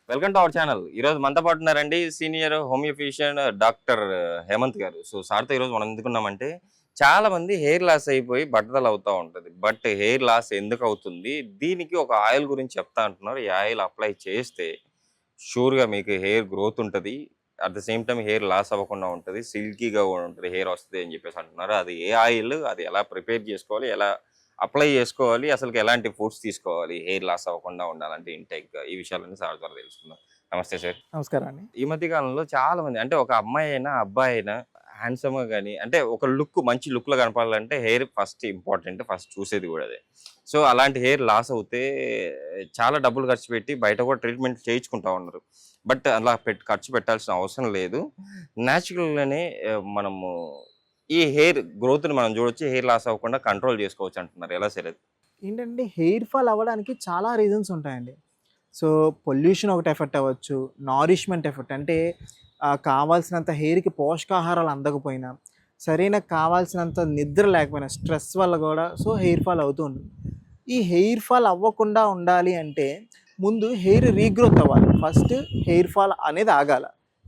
Welcome to our channel. ఈరోజు మనతో పాటు ఉన్నారండి సీనియర్ హోమియోఫిషియన్ డాక్టర్ హేమంత్ గారు. సో సార్తో ఈరోజు మనం ఎందుకున్నామంటే, చాలా మంది హెయిర్ లాస్ అయిపోయి బట్టతల అవుతా ఉంటది. బట్ హెయిర్ లాస్ ఎందుకు అవుతుంది? దీనికి ఒక ఆయిల్ గురించి చెప్తా అంటున్నారు. ఈ ఆయిల్ అప్లై చేస్తే షూర్‌గా మీకు హెయిర్ గ్రోత్ ఉంటది. At the same time hair loss అవ్వకుండా ఉంటది. సిల్కీగా కూడా ఉంటది. హెయిర్ వస్తది అని చెప్పేసి అంటున్నారు. అది ఏ ఆయిల్? అది ఎలా ప్రిపేర్ చేసుకోవాలి? ఎలా అప్లై చేసుకోవాలి? అసలుకి ఎలాంటి ఫుడ్స్ తీసుకోవాలి? హెయిర్ లాస్ అవ్వకుండా ఉండాలంటే ఇంటేక్‌గా ఈ విషయాలన్నీ సార్ ద్వారా తెలుసుకుందాం. నమస్తే సార్. నమస్కారం అండి. ఈ మధ్య కాలంలో చాలా మంది అంటే ఒక అమ్మాయి అయినా, అబ్బాయి అయినా హ్యాండ్సమ్‌గా గాని అంటే ఒక మంచి లుక్‌లో కనపడాలంటే హెయిర్ ఫస్ట్ ఇంపార్టెంట్. ఫస్ట్ చూసేది కూడా అదే. సో అలాంటి హెయిర్ లాస్ అవుతే చాలా డబ్బులు ఖర్చు పెట్టి బయట కూడా ట్రీట్మెంట్ చేయించుకుంటా ఉన్నారు. బట్ అలా ఖర్చు పెట్టాల్సిన అవసరం లేదు. నేచురల్‌గానే మనము ఈ హెయిర్ గ్రోత్‌ని మనం చూడొచ్చు. హెయిర్ లాస్ అవ్వకుండా కంట్రోల్ చేసుకోవచ్చు అంటున్నారు. ఎలా సార్ అది? ఏంటంటే హెయిర్ ఫాల్ అవ్వడానికి చాలా రీజన్స్ ఉంటాయండి. సో, పొల్యూషన్ ఒకటి ఎఫెక్ట్ అవ్వచ్చు. నారిష్మెంట్ ఎఫెక్ట్ అంటే కావాల్సినంత హెయిర్‌కి పోషకాహారాలు అందకపోయినా, సరైన కావాల్సినంత నిద్ర లేకపోయినా, స్ట్రెస్ వల్ల కూడా హెయిర్ ఫాల్ అవుతూ ఉంటుంది. ఈ హెయిర్ ఫాల్ అవ్వకుండా ఉండాలి అంటే ముందు హెయిర్ రీగ్రోత్ అవ్వాలి. ఫస్ట్ హెయిర్ ఫాల్ అనేది ఆగాల.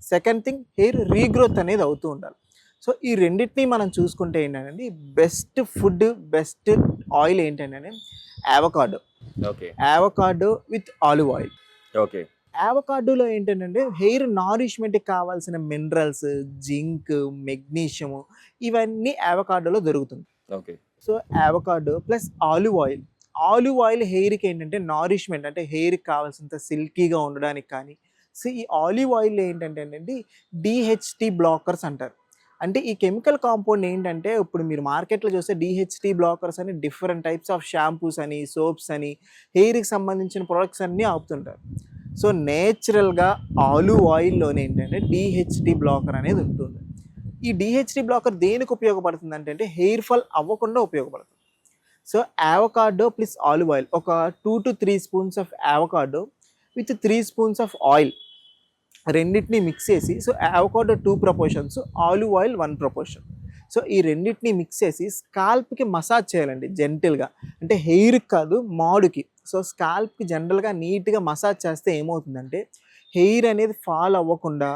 సెకండ్ థింగ్ హెయిర్ రీగ్రోత్ అనేది అవుతూ ఉండాలి. సో, ఈ రెండిటిని మనం చూసుకుంటే ఏంటంటే బెస్ట్ ఫుడ్, బెస్ట్ ఆయిల్ ఏంటంటే avocado. Okay. Avocado with olive oil. Okay. యావకాడోలో ఏంటంటే హెయిర్ నారిష్మెంట్‌కి కావాల్సిన మినరల్స్, జింక్, మెగ్నీషియము ఇవన్నీ యావకాడోలో దొరుకుతుంది. Okay. So, యావకాడో plus olive oil. Olive oil హెయిర్‌కి ఏంటంటే నారిష్మెంట్ అంటే హెయిర్‌కి కావాల్సినంత సిల్కీగా ఉండడానికి కానీ, సో, ఈ ఆలివ్ ఆయిల్‌లో ఏంటంటేనండి డీహెచ్‌టీ బ్లాకర్స్ అంటారు. అంటే ఈ కెమికల్ కాంపౌండ్ ఏంటంటే ఇప్పుడు మీరు మార్కెట్‌లో చూస్తే డీహెచ్‌టీ బ్లాకర్స్ అని డిఫరెంట్ టైప్స్ ఆఫ్ షాంపూస్ అని, సోప్స్ అని, హెయిర్‌కి సంబంధించిన ప్రొడక్ట్స్ అన్నీ ఆపుతుంటారు. సో, నేచురల్‌గా ఆలివ్ ఆయిల్‌లోనే ఏంటంటే డీహెచ్‌టీ బ్లాకర్ అనేది ఉంటుంది. ఈ డీహెచ్‌టీ బ్లాకర్ దేనికి ఉపయోగపడుతుందంటే హెయిర్ ఫాల్ అవ్వకుండా ఉపయోగపడుతుంది. సో, యావకాడో ప్లస్ ఆలివ్ ఆయిల్ ఒక 2-3 spoons of యావకాడో with 3 spoons of oil రెండిటిని మిక్స్ చేసి, so, యావకాడో 2 proportions, olive oil 1 proportion. So, ఈ రెండిటిని మిక్స్ చేసి స్కాల్ప్‌కి మసాజ్ చేయాలండి జెంటిల్‌గా. అంటే హెయిర్‌కి కాదు మాడుకి. సో, స్కాల్ప్‌కి జనరల్‌గా నీట్‌గా మసాజ్ చేస్తే ఏమవుతుందంటే హెయిర్ అనేది ఫాల్ అవ్వకుండా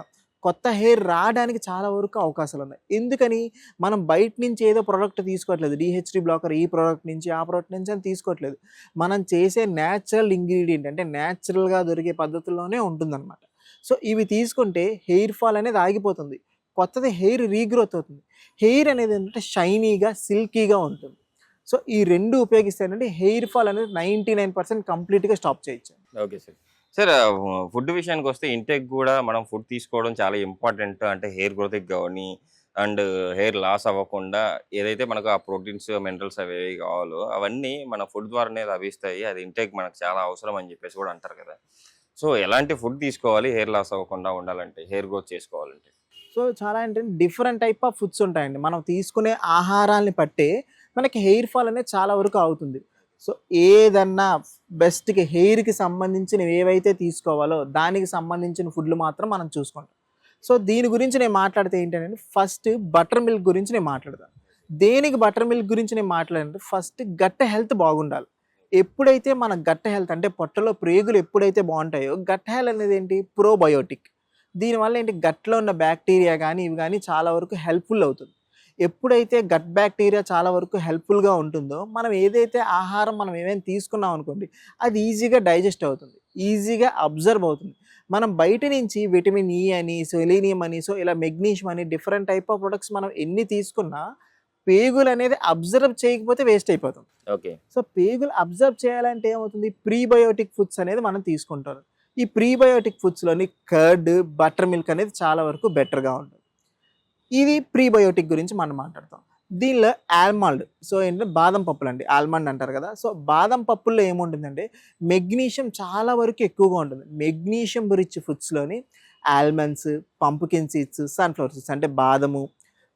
కొత్త హెయిర్ రావడానికి చాలా వరకు అవకాశాలున్నాయి. ఎందుకని? మనం బయట నుంచి ఏదో ప్రొడక్ట్ తీసుకోవట్లేదు. డీహెచ్‌టీ బ్లాకర్ ఈ ప్రొడక్ట్ నుంచి, ఆ ప్రొడక్ట్ నుంచి అని తీసుకోవట్లేదు. మనం చేసే నేచురల్ ఇంగ్రీడియంట్ అంటే నేచురల్‌గా దొరికే పద్ధతుల్లోనే ఉంటుందన్నమాట. సో, ఇవి తీసుకుంటే హెయిర్ ఫాల్ అనేది ఆగిపోతుంది. కొత్తది హెయిర్ రీగ్రోత్ అవుతుంది. హెయిర్ అనేది ఏంటంటే షైనీగా, సిల్కీగా ఉంటుంది. సో, ఈ 2 ఉపయోగిస్తే ఏంటంటే హెయిర్ ఫాల్ అనేది 99% కంప్లీట్‌గా స్టాప్ చేయొచ్చు. Okay sir. సార్ ఫుడ్ విషయానికొస్తే ఇంటేక్ గూడా మనం ఫుడ్ తీసుకోవడం చాలా ఇంపార్టెంట్. అంటే హెయిర్ గ్రోత్‌కి గాని అండ్ హెయిర్ లాస్ అవ్వకుండా ఏదైతే మనకు ఆ ప్రోటీన్స్, మినరల్స్ అవేవి కావాలో అవన్నీ మన ఫుడ్ ద్వారానే లభిస్తాయి. అది ఇంటేక్ మనకు చాలా అవసరం అని చెప్పేసి కూడా అంటారు కదా! సో ఎలాంటి ఫుడ్ తీసుకోవాలి హెయిర్ లాస్ అవ్వకుండా ఉండాలంటే? హెయిర్ గ్రోత్ చేసుకోవాలంటే? సో, చాలా ఏంటంటే డిఫరెంట్ టైప్ ఆఫ్ ఫుడ్స్ ఉంటాయండి. మనం తీసుకునే ఆహారాల్ని బట్టే మనకి హెయిర్ ఫాల్ అనేది చాలా వరకు అవుతుంది. సో, ఏదన్నా బెస్ట్‌కి హెయిర్‌కి సంబంధించినవి ఏవైతే తీసుకోవాలో దానికి సంబంధించిన ఫుడ్‌లు మాత్రం మనం చూసుకుంటాం. సో, దీని గురించి నేను మాట్లాడితే ఏంటంటే ఫస్ట్ బటర్ మిల్క్ గురించి నేను మాట్లాడతాను. దేనికి బటర్ మిల్క్ గురించి నేను మాట్లాడానంటే ఫస్ట్ గట్ హెల్త్ బాగుండాలి. ఎప్పుడైతే మన గట్ హెల్త్ అంటే పొట్టలో ప్రేగులు ఎప్పుడైతే బావుంటాయో గట్ హెల్త్ అనేది ఏంటి ప్రోబయోటిక్. దీనివల్ల ఏంటి గట్‌లో ఉన్న బ్యాక్టీరియా గానీ, ఇవి గానీ చాలా వరకు హెల్ప్‌ఫుల్ అవుతుంది. ఎప్పుడైతే గట్ బ్యాక్టీరియా చాలా వరకు హెల్ప్‌ఫుల్‌గా ఉంటుందో, మనం ఏదైతే ఆహారం మనం ఏమైనా తీసుకున్నాం అనుకోండి, అది ఈజీగా డైజెస్ట్ అవుతుంది. ఈజీగా అబ్జర్వ్ అవుతుంది. మనం బయట నుంచి విటమిన్ ఇ అని, సెలీనియం అని, సో ఇలా మెగ్నీషియం అని డిఫరెంట్ టైప్ ఆఫ్ ప్రొడక్ట్స్ మనం ఎన్ని తీసుకున్నా, పేగులనేది అబ్జర్వ్ చేయకపోతే వేస్ట్ అయిపోతుంది. ఓకే. సో, పేగులు అబ్జర్వ్ చేయాలంటే ఏమవుతుంది? ప్రీబయోటిక్ ఫుడ్స్ అనేది మనం తీసుకుంటారు. ఈ ప్రీబయోటిక్ ఫుడ్స్‌లోని కర్డ్, బటర్ మిల్క్ అనేది చాలా వరకు బెటర్‌గా ఉంటుంది. ఇది ప్రీబయోటిక్ గురించి మనం మాట్లాడతాం. దీనిలో ఆల్మండ్ సో, ఏంటంటే బాదం పప్పులండి. ఆల్మండ్ అంటారు కదా! సో, బాదం పప్పుల్లో ఏముంటుందంటే మెగ్నీషియం చాలా వరకు ఎక్కువగా ఉంటుంది. మెగ్నీషియం రిచ్ ఫుడ్స్‌లోని almonds, pumpkin seeds, sunflower seeds అంటే బాదము,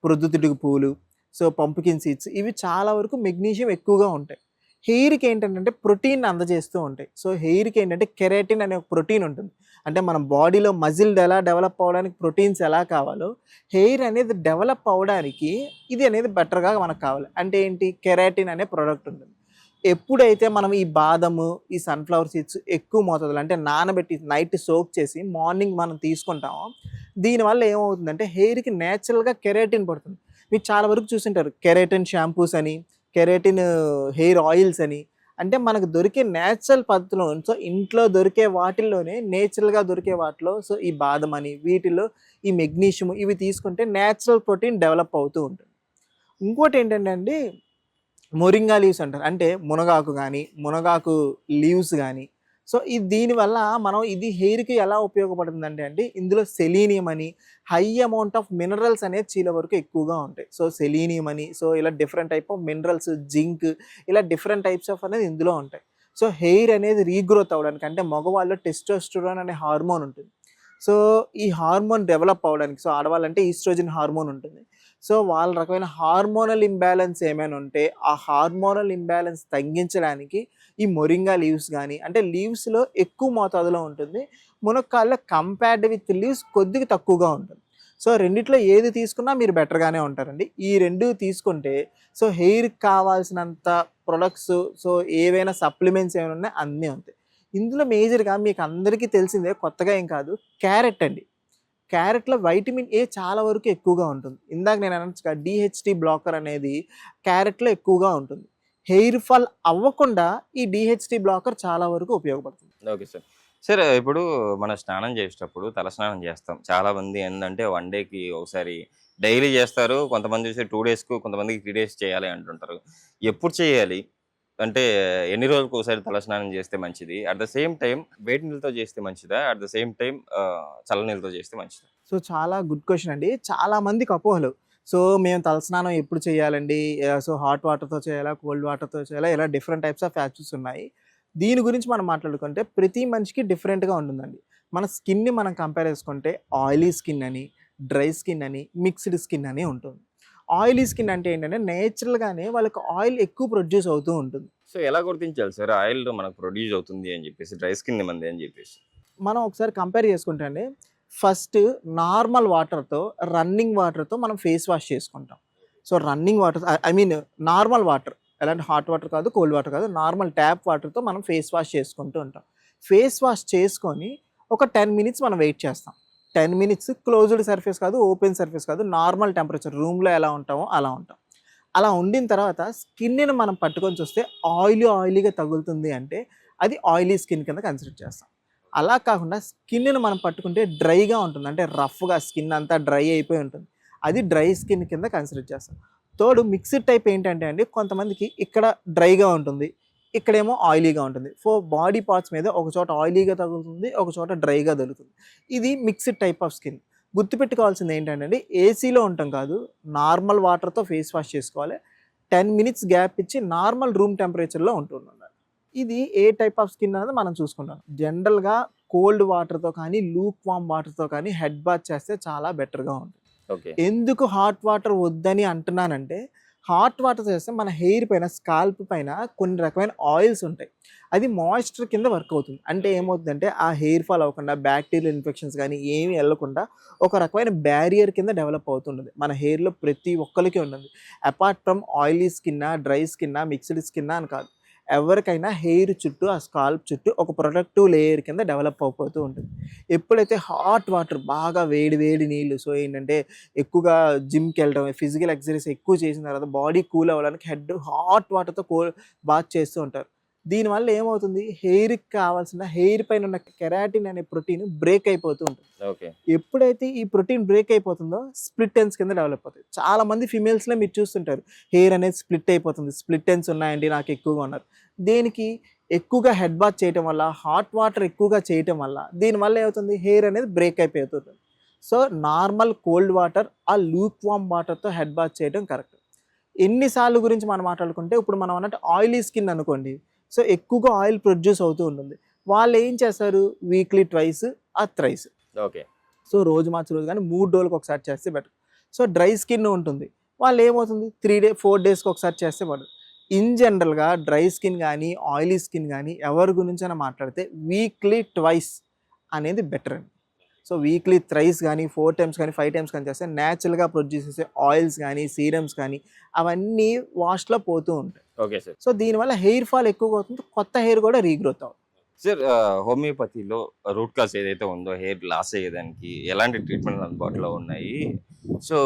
ప్రొద్దుతిడుగు పూలు, సో, పంప్కిన్ సీడ్స్ ఇవి చాలా వరకు మెగ్నీషియం ఎక్కువగా ఉంటాయి. హెయిర్‌కి ఏంటంటే ప్రోటీన్ అందజేస్తూ ఉంటాయి. సో, హెయిర్‌కి ఏంటంటే కెరాటిన్ అనే ఒక ప్రోటీన్ ఉంటుంది. అంటే మన బాడీలో మజిల్ ఎలా డెవలప్ అవ్వడానికి ప్రోటీన్స్ ఎలా కావాలో, హెయిర్ అనేది డెవలప్ అవ్వడానికి ఇది అనేది బెటర్‌గా మనకు కావాలి. అంటే ఏంటి? కెరాటిన్ అనే ప్రొడక్ట్ ఉంటుంది. ఎప్పుడైతే మనం ఈ బాదము, ఈ సన్‌ఫ్లవర్ సీడ్స్ ఎక్కువ మోతాదులో అంటే నానబెట్టి నైట్ సోక్ చేసి మార్నింగ్ మనం తీసుకుంటామో, దీనివల్ల ఏమవుతుందంటే హెయిర్‌కి నేచురల్‌గా కెరాటిన్ పడుతుంది. మీరు చాలా వరకు చూసుంటారు. కెరాటిన్ షాంపూస్ అని, కెరాటిన్ హెయిర్ ఆయిల్స్ అని. అంటే మనకు దొరికే నేచురల్ పద్ధతిలో సో, ఇంట్లో దొరికే వాటిల్లోనే నేచురల్‌గా దొరికే వాటిలో సో, ఈ బాదం అని వీటిల్లో ఈ మెగ్నీషియం ఇవి తీసుకుంటే నేచురల్ ప్రోటీన్ డెవలప్ అవుతూ ఉంటుంది. ఇంకోటేంటంటే అండి మొరింగా లీవ్స్ అంటారు. అంటే మునగాకు గానీ, మునగాకు లీవ్స్ గానీ, సో, దీనివల్ల మనం ఇది హెయిర్‌కి ఎలా ఉపయోగపడుతుందంటే అండి, ఇందులో సెలీనియం అని, హై అమౌంట్ ఆఫ్ మినరల్స్ అనేది చాలా వరకు ఎక్కువగా ఉంటాయి. సో, సెలీనియం అని, సో, ఇలా different type of minerals, zinc ఇలా డిఫరెంట్ టైప్స్ ఆఫ్ అనేది ఇందులో ఉంటాయి. సో, హెయిర్ అనేది రీగ్రోత్ అవ్వడానికి అంటే మగవాళ్ళలో టెస్టోస్టెరాన్ అనే హార్మోన్ ఉంటుంది. సో, ఈ హార్మోన్ డెవలప్ అవ్వడానికి సో, ఆడవాళ్ళంటే ఈస్ట్రోజన్ హార్మోన్ ఉంటుంది. సో, వాళ్ళ రకమైన హార్మోనల్ ఇంబాలెన్స్ ఏమైనా ఉంటే, ఆ హార్మోనల్ ఇంబాలెన్స్ తగ్గించడానికి ఈ మొరింగా లీవ్స్ గానీ, అంటే లీవ్స్‌లో ఎక్కువ మోతాదులో ఉంటుంది. మునక్కాడలో కంపేర్డ్ విత్ లీవ్స్ కొద్దిగా తక్కువగా ఉంటుంది. సో, రెండిట్లో ఏది తీసుకున్నా మీరు బెటర్‌గానే ఉంటారండి. ఈ 2 తీసుకుంటే సో, హెయిర్‌కి కావాల్సినంత ప్రొడక్ట్స్ సో, ఏవైనా సప్లిమెంట్స్ ఏమైనా ఉన్నాయో అన్నీ ఉంటాయి. ఇందులో మేజర్‌గా మీకు అందరికీ తెలిసిందే కొత్తగా ఏం కాదు క్యారెట్ అండి. క్యారెట్‌లో వైటమిన్ ఏ చాలా వరకు ఎక్కువగా ఉంటుంది. ఇందాక నేను అన్నట్టుగా డీహెచ్టీ బ్లాకర్ అనేది క్యారెట్‌లో ఎక్కువగా ఉంటుంది. హెయిర్ ఫాల్ అవ్వకుండా ఈ డీహెచ్టీ బ్లాకర్ చాలా వరకు ఉపయోగపడుతుంది. Okay sir. సార్ ఇప్పుడు మనం స్నానం చేసేటప్పుడు తలస్నానం చేస్తాం. చాలామంది ఏందంటే 1 డేకి ఒకసారి డైలీ చేస్తారు. కొంతమంది చూస్తే 2 డేస్‌కు కొంతమందికి 3 డేస్ చేయాలి అంటుంటారు. ఎప్పుడు చేయాలి? అంటే ఎన్ని రోజులకోసారి తలస్నానం చేస్తే మంచిది? అట్ ద సేమ్ టైమ్ వేడి నీళ్ళతో చేస్తే మంచిదా? అట్ ద సేమ్ టైమ్ చల్ల నీళ్ళతో చేస్తే మంచిదా? సో, చాలా గుడ్ క్వెషన్ అండి. చాలా మందికి అపోహలు. సో, మేము తలస్నానం ఎప్పుడు చేయాలండి? సో, హాట్ వాటర్‌తో చేయాలా? కోల్డ్ వాటర్‌తో చేయాలా? ఇలా డిఫరెంట్ టైప్స్ ఆఫ్ యాప్స్ ఉన్నాయి. దీని గురించి మనం మాట్లాడుకుంటే ప్రతి మనిషికి డిఫరెంట్‌గా ఉంటుందండి. మన స్కిన్‌ని మనం కంపేర్ చేసుకుంటే ఆయిలీ స్కిన్ అని, డ్రై స్కిన్ అని, మిక్స్డ్ స్కిన్ అని ఉంటుంది. ఆయిలీ స్కిన్ అంటే ఏంటంటే నేచురల్‌గానే వాళ్ళకి ఆయిల్ ఎక్కువ ప్రొడ్యూస్ అవుతూ ఉంటుంది. సో, ఎలా గుర్తించాలి సార్ ఆయిల్ మనకు ప్రొడ్యూస్ అవుతుంది అని చెప్పేసి, డ్రై స్కిన్ మంది అని చెప్పేసి? మనం ఒకసారి కంపేర్ చేసుకుంటే అండి, ఫస్ట్ నార్మల్ వాటర్‌తో, రన్నింగ్ వాటర్‌తో మనం ఫేస్ వాష్ చేసుకుంటాం. So, running water I mean normal water. ఎలాంటి హాట్ వాటర్ కాదు, కోల్డ్ వాటర్ కాదు. నార్మల్ ట్యాప్ వాటర్‌తో మనం ఫేస్ వాష్ చేసుకుంటూ ఉంటాం. ఫేస్ వాష్ చేసుకొని ఒక 10 మినిట్స్ మనం వెయిట్ చేస్తాం. 10 మినిట్స్ క్లోజ్డ్ సర్ఫేస్ కాదు, ఓపెన్ సర్ఫేస్ కాదు. నార్మల్ టెంపరేచర్ రూమ్‌లో ఎలా ఉంటామో అలా ఉంటాం. అలా ఉండిన తర్వాత స్కిన్‌ని మనం పట్టుకొని చూస్తే ఆయిలీగా తగులుతుంది అంటే అది ఆయిలీ స్కిన్ కింద కన్సిడర్ చేస్తాం. అలా కాకుండా స్కిన్‌ని మనం పట్టుకుంటే డ్రైగా ఉంటుంది. అంటే రఫ్‌గా స్కిన్ అంతా డ్రై అయిపోయి ఉంటుంది. అది డ్రై స్కిన్ కింద కన్సిడర్ చేస్తాం. తోడు మిక్స్డ్ టైప్ ఏంటంటే అండి కొంతమందికి ఇక్కడ డ్రైగా ఉంటుంది. ఇక్కడేమో ఆయిలీగా ఉంటుంది. బాడీ పార్ట్స్ మీద ఒక చోట ఆయిలీగా తగులుతుంది. ఒక చోట డ్రైగా తగులుతుంది. ఇది మిక్స్డ్ టైప్ ఆఫ్ స్కిన్. గుర్తుపెట్టుకోవాల్సింది ఏంటంటే అండి ఏసీలో ఉండటం కాదు. నార్మల్ వాటర్‌తో ఫేస్ వాష్ చేసుకోవాలి. 10 మినిట్స్ గ్యాప్ ఇచ్చి నార్మల్ రూమ్ టెంపరేచర్‌లో ఉంటుండాలి. ఇది ఏ టైప్ ఆఫ్ స్కిన్ అనేది మనం చూసుకుంటాం. జనరల్‌గా కోల్డ్ వాటర్‌తో కానీ, లూక్ వార్మ్ వాటర్‌తో కానీ హెడ్ బాత్ చేస్తే చాలా బెటర్‌గా ఉంటుంది. ఓకే. ఎందుకు హాట్ వాటర్ వద్దని అంటున్నానంటే, హాట్ వాటర్ చేస్తే మన హెయిర్ పైన, స్కాల్ప్ పైన కొన్ని రకమైన ఆయిల్స్ ఉంటాయి. అది మాయిశ్చర్ కింద వర్క్ అవుతుంది. అంటే ఏమవుతుందంటే, ఆ హెయిర్ ఫాల్ అవ్వకుండా బ్యాక్టీరియల్ ఇన్ఫెక్షన్స్ గానీ ఏమి ఎళ్ళకుండా ఒక రకమైన బ్యారియర్ కింద డెవలప్ అవుతుంటది. మన హెయిర్‌లో ప్రతి ఒక్కళ్ళకి ఉన్నది. అపార్ట్ ఫ్రమ్ ఆయిలీ స్కిన్నా, డ్రై స్కిన్నా, మిక్స్డ్ స్కిన్నా అని కాదు. ఎవరికైనా హెయిర్ చుట్టూ, ఆ స్కాల్ప్ చుట్టూ ఒక ప్రొటెక్టివ్ లేయర్ కింద డెవలప్ అయిపోతూ ఉంటుంది. ఎప్పుడైతే హాట్ వాటర్ బాగా వేడి నీళ్ళు సో, ఏంటంటే ఎక్కువగా జిమ్‌కెళ్ళడం, ఫిజికల్ ఎక్సర్‌సైజ్ ఎక్కువ చేసిన తర్వాత బాడీ కూల్ అవ్వడానికి హాట్ వాటర్‌తో బాత్ చేస్తూ ఉంటారు. దీనివల్ల ఏమవుతుంది హెయిర్‌కి కావాల్సిన హెయిర్ పైన ఉన్న కెరాటిన్ అనే ప్రోటీన్ బ్రేక్ అయిపోతూ ఉంటుంది. ఓకే. ఎప్పుడైతే ఈ ప్రోటీన్ బ్రేక్ అయిపోతుందో స్ప్లిట్ ఎండ్స్ కింద డెవలప్ అవుతాయి. చాలామంది ఫీమేల్స్‌లో మీరు చూస్తుంటారు. హెయిర్ అనేది స్ప్లిట్ అయిపోతుంది. స్ప్లిట్ ఎండ్స్ ఉన్నాయండి నాకు ఎక్కువగా ఉన్నారు. దేనికి ఎక్కువగా హెడ్ బాత్ చేయటం వల్ల, హాట్ వాటర్ ఎక్కువగా చేయటం వల్ల దీనివల్ల ఏమవుతుంది హెయిర్ అనేది బ్రేక్ అయిపోతుంది. సో, నార్మల్ కోల్డ్ వాటర్, ఆ లూక్ వార్మ్ వాటర్‌తో హెడ్ బాత్ చేయడం కరెక్ట్. ఎన్ని సార్లు గురించి మనం మాట్లాడుకుంటే ఇప్పుడు మనం అన్నట్టు ఆయిలీ స్కిన్ అనుకోండి. సో, ఎక్కువగా ఆయిల్ ప్రొడ్యూస్ అవుతూ ఉంటుంది. వాళ్ళు ఏం చేస్తారు weekly twice or thrice. Okay. So, రోజు మార్చి రోజు కానీ 3 రోజులకు ఒకసారి చేస్తే బెటర్. సో, డ్రై స్కిన్ ఉంటుంది. వాళ్ళు ఏమవుతుంది 4 డేస్‌కి ఒకసారి చేస్తే బెటర్. ఇన్ జనరల్‌గా డ్రై స్కిన్ గానీ, ఆయిలీ స్కిన్ గానీ ఎవరి గురించైనా మాట్లాడితే వీక్లీ ట్వైస్ అనేది బెటర్ అండి. సో వీక్లీ థ్రైస్ కానీ 4 టైమ్స్ కానీ 5 టైమ్స్ కానీ చేస్తే న్యాచురల్గా ప్రొడ్యూస్ చేసే ఆయిల్స్ కానీ సీరమ్స్ కానీ అవన్నీ వాష్లో పోతూ ఉంటాయి. Okay sir. సో దీనివల్ల హెయిర్ ఫాల్ ఎక్కువగా అవుతుంది, కొత్త హెయిర్ కూడా రీగ్రోత్ అవుతుంది. సార్ హోమియోపతిలో రూట్ కాజ్ ఏదైతే ఉందో హెయిర్ లాస్ అయ్యేదానికి ఎలాంటి ట్రీట్మెంట్ అందుబాటులో ఉన్నాయి? సో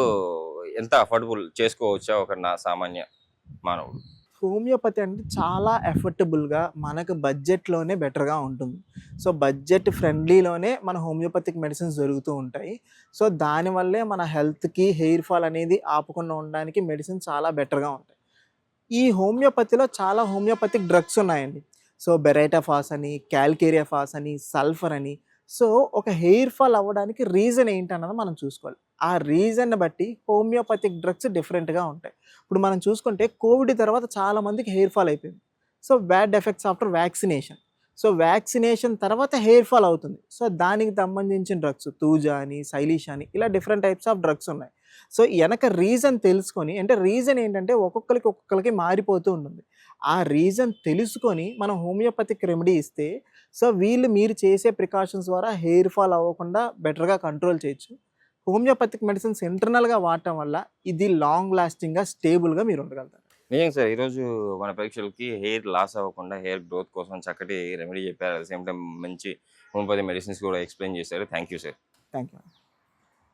ఎంత అఫోర్డబుల్ చేసుకోవచ్చా ఒక సామాన్య మానవుడు? హోమియోపతి అంటే చాలా ఎఫర్టబుల్గా మనకు బడ్జెట్లోనే బెటర్గా ఉంటుంది. సో బడ్జెట్ ఫ్రెండ్లీలోనే మన హోమియోపతిక్ మెడిసిన్స్ దొరుకుతూ ఉంటాయి. సో దానివల్లే మన హెల్త్కి హెయిర్ ఫాల్ అనేది ఆపకుండా ఉండడానికి మెడిసిన్ చాలా బెటర్గా ఉంటాయి. ఈ హోమియోపతిలో చాలా హోమియోపతిక్ డ్రగ్స్ ఉన్నాయండి. సో బెరైటాఫాస్ అని, క్యాల్కేరియాఫాస్ అని, సల్ఫర్ అని. సో ఒక హెయిర్ ఫాల్ అవ్వడానికి రీజన్ ఏంటన్నది మనం చూసుకోవాలి. ఆ రీజన్ని బట్టి హోమియోపతిక్ డ్రగ్స్ డిఫరెంట్గా ఉంటాయి. ఇప్పుడు మనం చూసుకుంటే కోవిడ్ తర్వాత చాలామందికి హెయిర్ ఫాల్ అయిపోయింది. So bad effects after vaccination. So vaccination తర్వాత హెయిర్ ఫాల్ అవుతుంది. సో దానికి సంబంధించిన డ్రగ్స్ తూజా అని, శైలీష్ అని ఇలా డిఫరెంట్ టైప్స్ ఆఫ్ డ్రగ్స్ ఉన్నాయి. సో వెనక రీజన్ తెలుసుకొని, అంటే రీజన్ ఏంటంటే ఒక్కొక్కరికి మారిపోతూ ఉంటుంది. ఆ రీజన్ తెలుసుకొని మనం హోమియోపతిక్ రెమెడీ ఇస్తే సో మీరు చేసే ప్రికాషన్స్ ద్వారా హెయిర్ ఫాల్ అవ్వకుండా బెటర్గా కంట్రోల్ చేయొచ్చు. హోమియోపతిక్ మెడిసిన్స్ ఇంటర్నల్గా వాడటం వల్ల ఇది లాంగ్ లాస్టింగ్గా స్టేబుల్గా మీరు ఉండగలుగుతారు. నిజంగా సార్, ఈరోజు మన ప్రేక్షకులకి హెయిర్ లాస్ అవ్వకుండా హెయిర్ గ్రోత్ కోసం చక్కటి రెమెడీ చెప్పారు. అట్ ద సేమ్ టైం మంచి హోమియోపతి మెడిసిన్స్ కూడా ఎక్స్ప్లెయిన్ చేశారు. Thank you sir. Thank you.